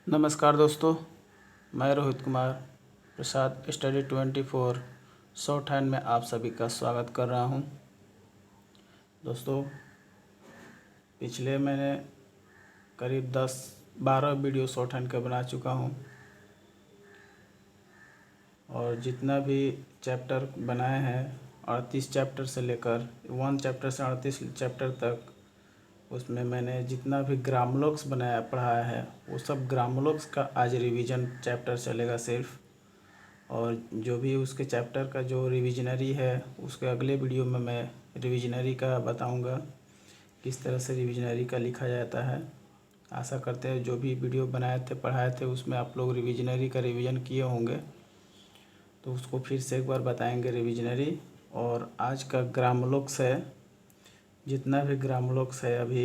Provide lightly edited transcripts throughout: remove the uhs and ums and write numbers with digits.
नमस्कार दोस्तों, मैं Rohit Kumar Prasad study 24 short hand में आप सभी का स्वागत कर रहा हूं। दोस्तों, पिछले मैंने करीब 10-12 वीडियो शॉर्ट हैंड का बना चुका हूं और जितना भी चैप्टर बनाए हैं 38 चैप्टर से लेकर 1 चैप्टर से 38 चैप्टर तक, उसमें मैंने जितना भी ग्रामोलॉक्स पढ़ाया है वो सब ग्रामोलॉक्स का आज रिवीजन चैप्टर चलेगा सिर्फ। और जो भी उसके चैप्टर का जो रिविजनरी है उसके अगले वीडियो में मैं रिविजनरी का बताऊंगा, किस तरह से रिविजनरी का लिखा जाता है। आशा करते हैं जो भी वीडियो बनाए थे पढ़ाए थे उसमें आप लोग रिविजनरी का रिवीजन किए होंगे, तो उसको फिर से एक बार बताएंगे रिविजनरी। और आज का ग्रामोलॉक्स है, जितना भी ग्रामोलॉक्स है अभी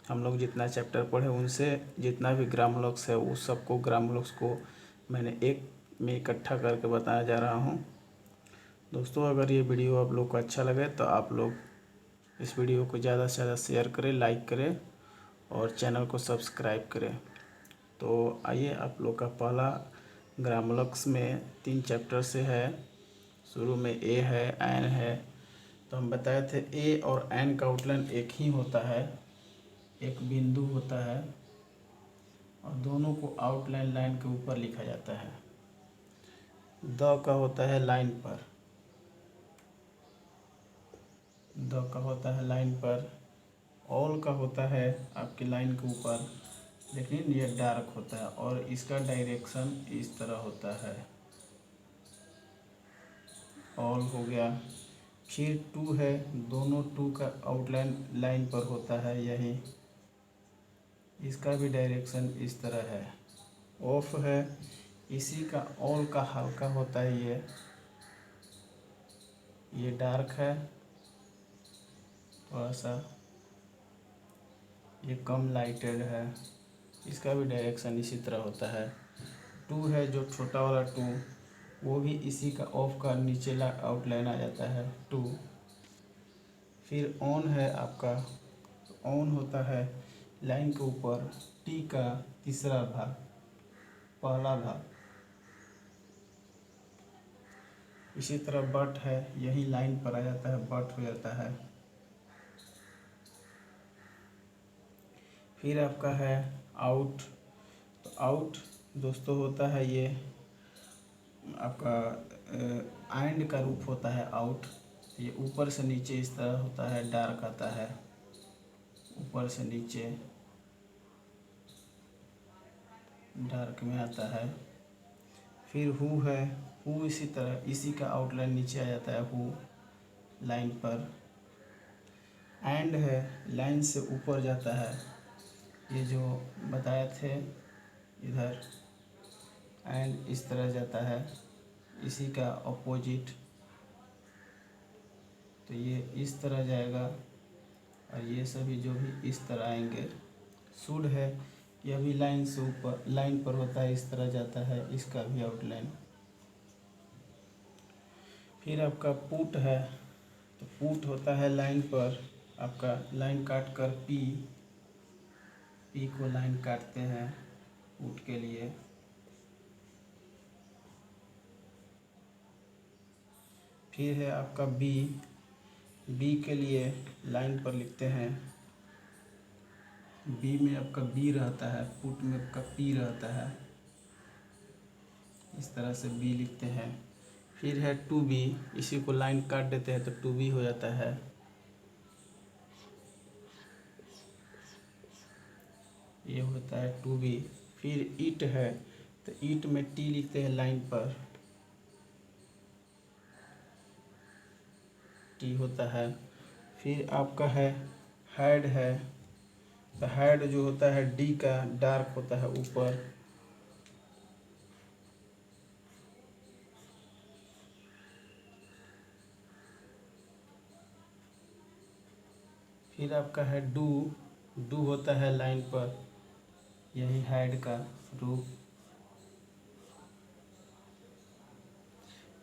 हम लोग जितना चैप्टर पढ़े उनसे जितना भी ग्रामोलॉक्स है उस सबको ग्रामोलॉक्स को मैंने एक में इकट्ठा करके बताया जा रहा हूँ। दोस्तों, अगर ये वीडियो आप लोग को अच्छा लगे तो आप लोग इस वीडियो को ज़्यादा से ज़्यादा शेयर करें, लाइक करें और चैनल को सब्सक्राइब करें। तो आइए, आप लोग का पहला ग्रामोलॉक्स में 3 चैप्टर से है। शुरू में ए है, एन है। तो हम बताए थे ए और एन का आउटलाइन एक ही होता है, एक बिंदु होता है और दोनों को आउटलाइन लाइन के ऊपर लिखा जाता है। द का होता है लाइन पर, द का होता है लाइन पर। ऑल का होता है आपकी लाइन के ऊपर, लेकिन ये डार्क होता है और इसका डायरेक्शन इस तरह होता है। ऑल हो गया। फिर टू है, दोनों टू का आउटलाइन लाइन पर होता है यही, इसका भी डायरेक्शन इस तरह है। ऑफ है, इसी का ऑल का हल्का होता है, ये डार्क है थोड़ा सा, ये कम लाइटेड है, इसका भी डायरेक्शन इसी तरह होता है। टू है जो छोटा वाला टू, वो भी इसी का ऑफ का नीचेला आउटलाइन आ जाता है टू। फिर ऑन है आपका, ऑन होता है लाइन के ऊपर टी का तीसरा भाग, पहला भाग। इसी तरह बट है, यही लाइन पर आ जाता है, बट हो जाता है। फिर आपका है आउट। तो आउट दोस्तों होता है ये आपका एंड का रूप होता है आउट। ये ऊपर से नीचे इस तरह होता है, डार्क आता है ऊपर से नीचे, डार्क में आता है। फिर हु है, हु इसी तरह, इसी का आउटलाइन नीचे आ जाता है हु लाइन पर। एंड है, लाइन से ऊपर जाता है, ये जो बताए थे इधर, एंड इस तरह जाता है, इसी का अपोजिट, तो ये इस तरह जाएगा और ये सभी जो भी इस तरह आएंगे। शुड है, यह भी लाइन से ऊपर, लाइन पर होता है, इस तरह जाता है, इसका भी आउटलाइन। फिर आपका पुट है, तो पुट होता है लाइन पर, आपका लाइन काट कर पी को लाइन काटते हैं पुट के लिए। फिर है आपका बी के लिए लाइन पर लिखते हैं, बी में आपका बी रहता है, पुट में आपका पी रहता है, इस तरह से बी लिखते हैं। फिर है टू बी, इसी को लाइन काट देते हैं तो टू बी हो जाता है। ये होता है टू बी। फिर ईट है, तो ईट में टी लिखते हैं लाइन पर, टी होता है। फिर आपका है हैड है, तो हैड जो होता है डी का डार्क होता है ऊपर, फिर आपका है डू होता है लाइन पर, यही हैड का रूप।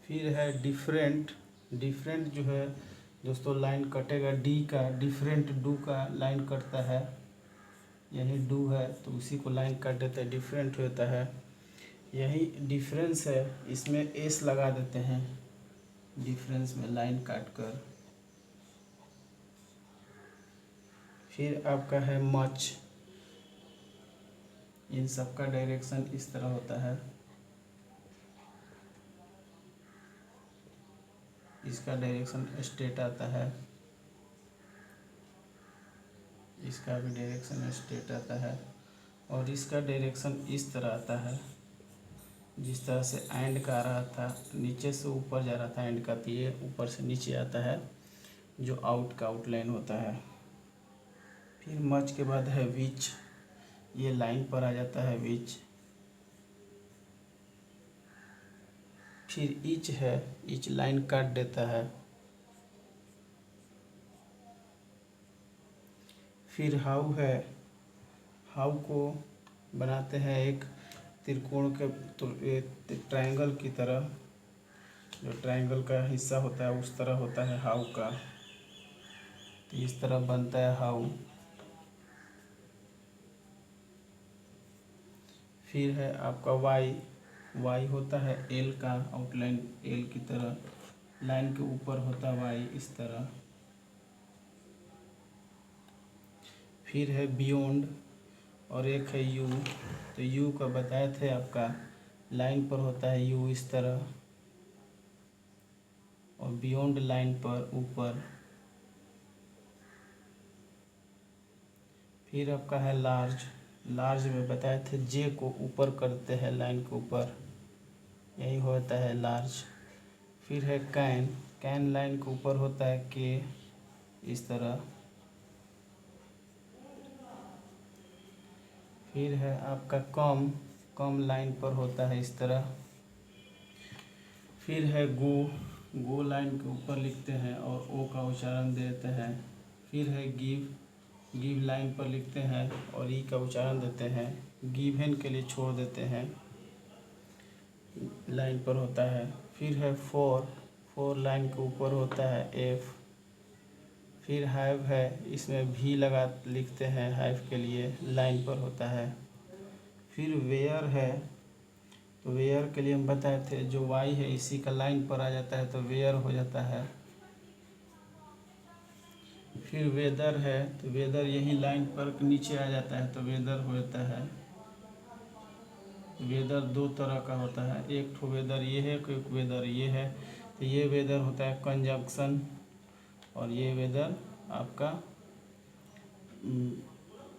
फिर है डिफरेंट जो है दोस्तों लाइन कटेगा डी का, डिफरेंट डू का लाइन कटता है, यही डू है तो उसी को लाइन काट देते हैं, डिफरेंट होता है। यही डिफरेंस है, इसमें एस लगा देते हैं डिफरेंस में लाइन काट कर। फिर आपका है मच, इन सब का डायरेक्शन इस तरह होता है। इसका डायरेक्शन स्ट्रेट आता है, इसका भी डायरेक्शन स्ट्रेट आता है, और इसका डायरेक्शन इस तरह आता है। जिस तरह से एंड का आ रहा था, नीचे से ऊपर जा रहा था एंड का, तो ये ऊपर से नीचे आता है जो आउट का आउटलाइन होता है। फिर मच के बाद है विच, ये लाइन पर आ जाता है विच। फिर ईच है, ईच लाइन काट देता है। फिर हाउ है, हाउ को बनाते हैं एक त्रिकोण के ट्रायंगल की तरह, जो ट्रायंगल का हिस्सा होता है उस तरह होता है हाउ का, तो इस तरह बनता है हाउ। फिर है आपका वाई, वाई होता है एल का आउटलाइन, एल की तरह लाइन के ऊपर होता है वाई इस तरह। फिर है बियॉन्ड, और एक है यू, तो यू का बताए थे आपका लाइन पर होता है यू इस तरह, और बियॉन्ड लाइन पर ऊपर। फिर आपका है लार्ज, लार्ज में बताए थे जे को ऊपर करते हैं लाइन के ऊपर, यही होता है लार्ज। फिर है कैन, कैन लाइन के ऊपर होता है के इस तरह। फिर है आपका कम, कम लाइन पर होता है इस तरह। फिर है गो, गो लाइन के ऊपर लिखते हैं और ओ का उच्चारण देते हैं। फिर है गिव, गिव लाइन पर लिखते हैं और ई का उच्चारण देते हैं। गिवन के लिए छोड़ देते हैं, लाइन पर होता है। फिर है फोर, फोर लाइन के ऊपर होता है एफ। फिर हैव है, इसमें भी लगा लिखते हैं हैव के लिए, लाइन पर होता है। फिर वेयर है, तो वेयर के लिए हम बताए थे जो वाई है इसी का लाइन पर आ जाता है तो वेयर हो जाता है। फिर वेदर है, तो वेदर यही लाइन पर नीचे आ जाता है तो वेदर हो जाता है। वेदर दो तरह का होता है, एक ठो वेदर ये है, एक वेदर ये है। तो ये वेदर होता है कंजंक्शन, और ये वेदर आपका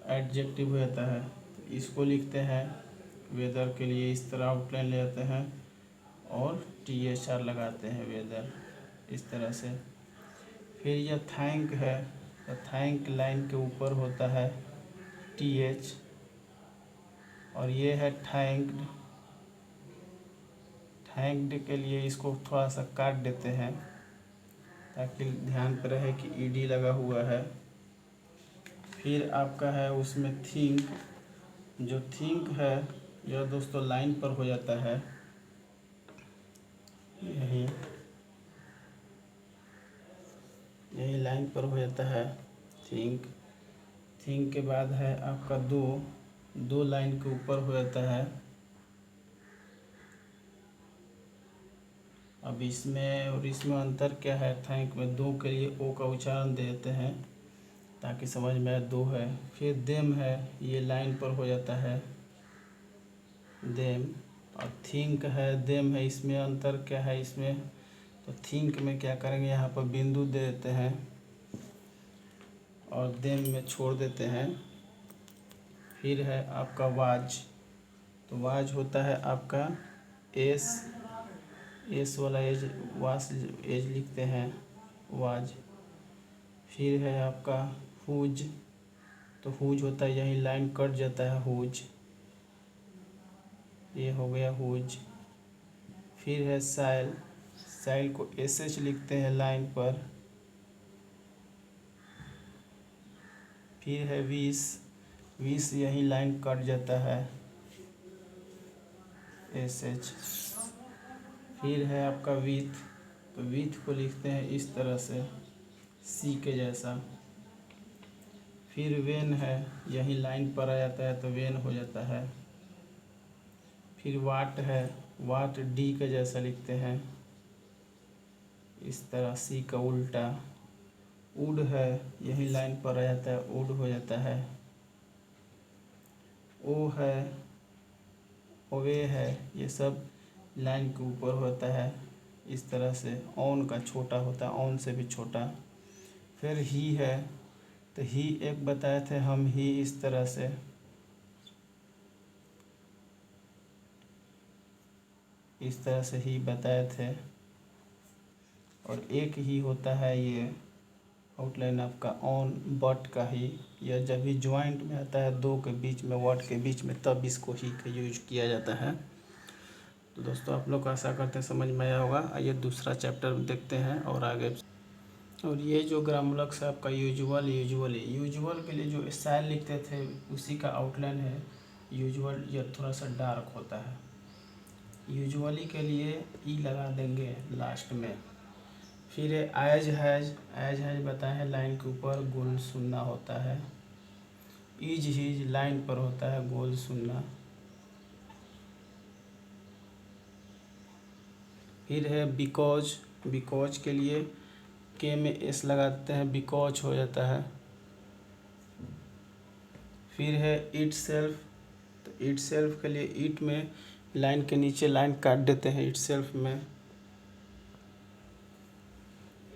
एडजेक्टिव होता है। तो इसको लिखते हैं वेदर के लिए इस तरह आउटलाइन ले जाते हैं और THR लगाते हैं वेदर इस तरह से। फिर यह थैंक है, तो थैंक लाइन के ऊपर होता है TH, और ये है थैंक्ड, थैंक्ड के लिए इसको थोड़ा सा काट देते हैं ताकि ध्यान पर रहे कि ED लगा हुआ है। फिर आपका है उसमें थिंक, जो थिंक है यह दोस्तों लाइन पर हो जाता है, यही यही लाइन पर हो जाता है थिंक। थिंक के बाद है आपका दो, दो लाइन के ऊपर हो जाता है। अब इसमें और इसमें अंतर क्या है, थैंक में दो के लिए ओ का उच्चारण देते हैं ताकि समझ में आए दो है। फिर देम है, ये लाइन पर हो जाता है देम, और थिंक है देम है, इसमें अंतर क्या है इसमें, तो थिंक में क्या करेंगे यहाँ पर बिंदु दे देते हैं और देम में छोड़ देते हैं। फिर है आपका वाज, तो वाज होता है आपका एस, एस वाला एज, वास एज लिखते हैं वाज। फिर है आपका हुज, तो हुज होता है यही लाइन कट जाता है हुज, ये हो गया हुज। फिर है साइल, साइल को SH लिखते हैं लाइन पर। फिर है विस, विस यही लाइन कट जाता है SH। फिर है आपका विथ, तो विथ को लिखते हैं इस तरह से C के जैसा। फिर वेन है, यही लाइन पर आ जाता है तो वेन हो जाता है। फिर वाट है, वाट डी के जैसा लिखते हैं इस तरह, सी का उल्टा। वुड है, यही लाइन पर आ जाता है, वुड हो जाता है। ओ है, ओवे है, ये सब लाइन के ऊपर होता है इस तरह से। ऑन का छोटा होता है, ऑन से भी छोटा। फिर ही है, तो ही एक बताए थे हम, ही इस तरह से, इस तरह से ही बताए थे। और एक ही होता है ये आउटलाइन आपका ऑन बट का ही, यह जब भी ज्वाइंट में आता है दो के बीच में, वर्ड के बीच में, तब इसको ही का यूज किया जाता है। तो दोस्तों आप लोग आशा करते हैं समझ में आया होगा। आइए दूसरा चैप्टर देखते हैं और आगे। और ये जो ग्रामलक्स है आपका यूजुअल, यूजुअल के लिए जो स्टाइल लिखते थे उसी का आउटलाइन है यूजुअल। यह थोड़ा सा डार्क होता है। यूजुअली के लिए ई लगा देंगे लास्ट में। फिर एज हैज बताए हैं, लाइन के ऊपर गोल सुनना होता है। इज हिज लाइन पर होता है गोल सुनना। फिर है बिकॉज के लिए के में एस लगा देते हैं, बिकॉज हो जाता है। फिर है इट सेल्फ, तो इट सेल्फ के लिए इट में लाइन के नीचे लाइन काट देते हैं इट सेल्फ में।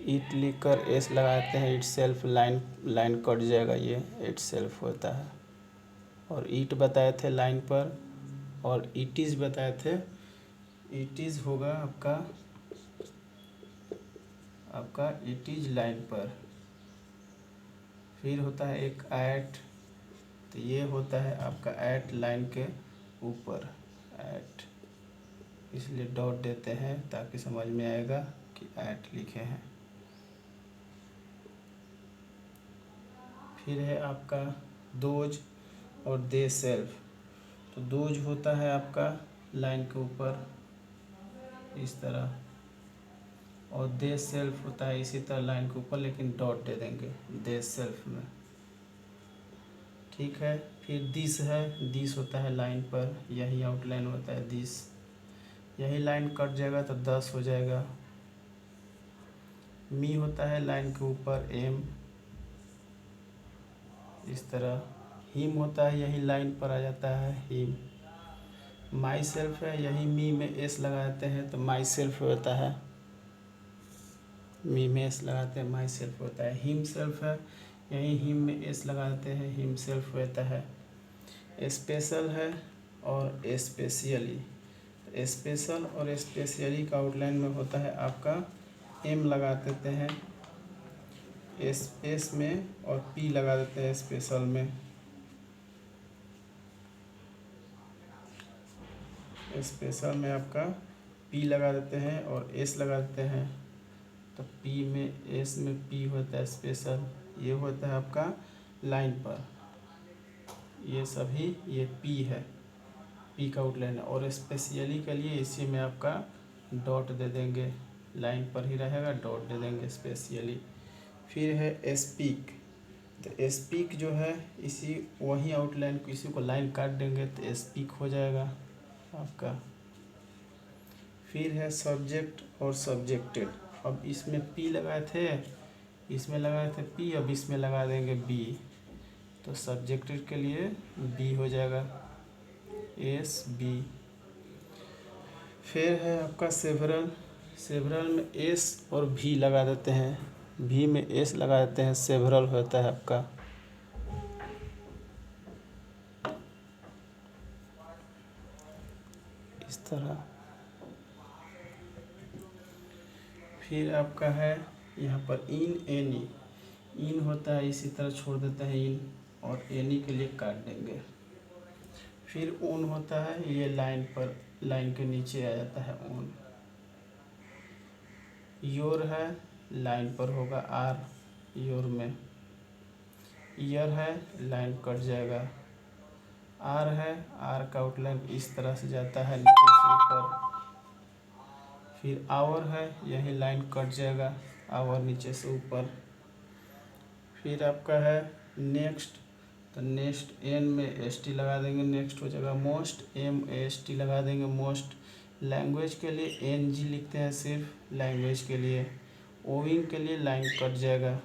इट लिख कर एस लगाते हैं, इट सेल्फ लाइन कट जाएगा, ये इट सेल्फ होता है। और ईट बताए थे लाइन पर, और इट इज़ बताए थे, इट इज़ होगा आपका इट इज़ लाइन पर। फिर होता है एक ऐट, तो ये होता है आपका ऐट लाइन के ऊपर, ऐट, इसलिए डॉट देते हैं ताकि समझ में आएगा कि ऐट लिखे हैं। फिर है आपका दोज और दे सेल्फ, तो दोज होता है आपका लाइन के ऊपर इस तरह, और दे सेल्फ होता है इसी तरह लाइन के ऊपर, लेकिन डॉट दे देंगे दे सेल्फ में। ठीक है। फिर दिस है, दिस होता है लाइन पर, यही आउटलाइन होता है दिस, यही लाइन कट जाएगा तो 10 हो जाएगा। मी होता है लाइन के ऊपर एम इस तरह। हिम होता है, यही लाइन पर आ जाता है हिम। माई सेल्फ है, यही मी में एस लगाते हैं तो माई सेल्फ होता है, मी में एस लगाते हैं माई सेल्फ होता है। हिम सेल्फ है, यही हिम में एस लगाते हैं हिम सेल्फ होता है। स्पेशल है और स्पेशली, स्पेशल और स्पेशली का आउटलाइन में होता है आपका एम लगा देते हैं एस में, और पी लगा देते हैं स्पेशल में। स्पेशल में आपका पी लगा देते हैं और एस लगा देते हैं, तो पी में एस में पी होता है स्पेशल, ये होता है आपका लाइन पर। ये सभी ये पी है, पी का आउटलाइन है। और स्पेशली के लिए इसी में आपका डॉट दे देंगे, लाइन पर ही रहेगा, डॉट दे देंगे स्पेशली। फिर है स्पीक, तो स्पीक जो है इसी वही आउटलाइन को, इसी को लाइन काट देंगे तो स्पीक हो जाएगा आपका। फिर है सब्जेक्ट और सब्जेक्टेड, अब इसमें पी लगाए थे, इसमें लगाए थे पी, अब इसमें लगा देंगे बी, तो सब्जेक्टेड के लिए बी हो जाएगा, एस बी। फिर है आपका सेवरल, सेवरल में एस और भी लगा देते हैं, भी में एस लगा देते हैं, सेवरल होता है आपका। इस तरह। फिर आपका है यहाँ पर इन एनी, इन होता है इसी तरह छोड़ देते हैं इन, और एनी के लिए काट देंगे। फिर ओन होता है, ये लाइन पर, लाइन के नीचे आ जाता है ओन। योर है, लाइन पर होगा आर, योर में। ईयर है, लाइन कट जाएगा। आर है, आर का आउटलाइन इस तरह से जाता है नीचे से ऊपर। फिर आवर है, यही लाइन कट जाएगा, आवर नीचे से ऊपर। फिर आपका है नेक्स्ट, तो नेक्स्ट एन में एस टी लगा देंगे, नेक्स्ट हो जाएगा मोस्ट, एम एस टी लगा देंगे मोस्ट। लैंग्वेज के लिए एन जी लिखते हैं सिर्फ लैंग्वेज के लिए। ओविंग के लिए लाइन कट जाएगा,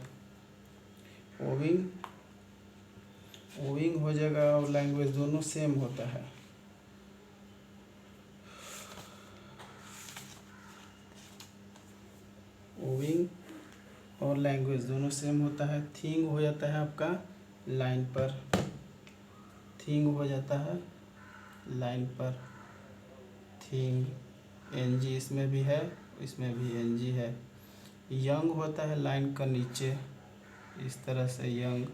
ओविंग ओविंग हो जाएगा और लैंग्वेज दोनों सेम होता है। ओविंग और लैंग्वेज दोनों सेम होता है। थिंग हो जाता है आपका लाइन पर, थिंग हो जाता है लाइन पर, थिंग। एन जी इसमें भी है, इसमें भी एन जी है। यंग होता है लाइन का नीचे, इस तरह से यंग।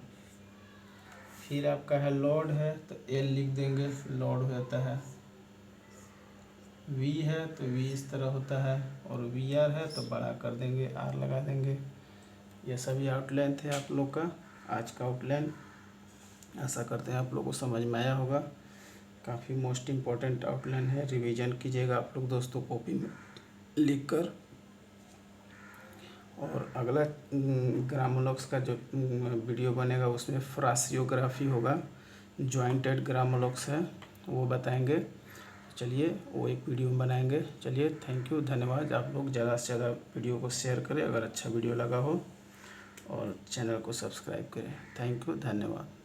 फिर आपका है लॉर्ड है तो एल लिख देंगे, लॉर्ड हो जाता है। वी है तो वी इस तरह होता है, और वी आर है तो बड़ा कर देंगे, आर लगा देंगे। ये सभी आउटलाइन थे आप लोग का आज का आउटलाइन। आशा करते हैं आप लोग को समझ में आया होगा। काफ़ी मोस्ट इम्पॉर्टेंट आउटलाइन है, रिवीजन कीजिएगा आप लोग दोस्तों कॉपी में लिख कर। और अगला ग्रामोलॉग्स का जो वीडियो बनेगा उसमें फ्रासियोग्राफी होगा, जॉइंटेड ग्रामोलॉग्स है वो बताएंगे। चलिए वो एक वीडियो में बनाएंगे। चलिए थैंक यू, धन्यवाद। आप लोग ज़्यादा से ज़्यादा वीडियो को शेयर करें अगर अच्छा वीडियो लगा हो, और चैनल को सब्सक्राइब करें। थैंक यू, धन्यवाद।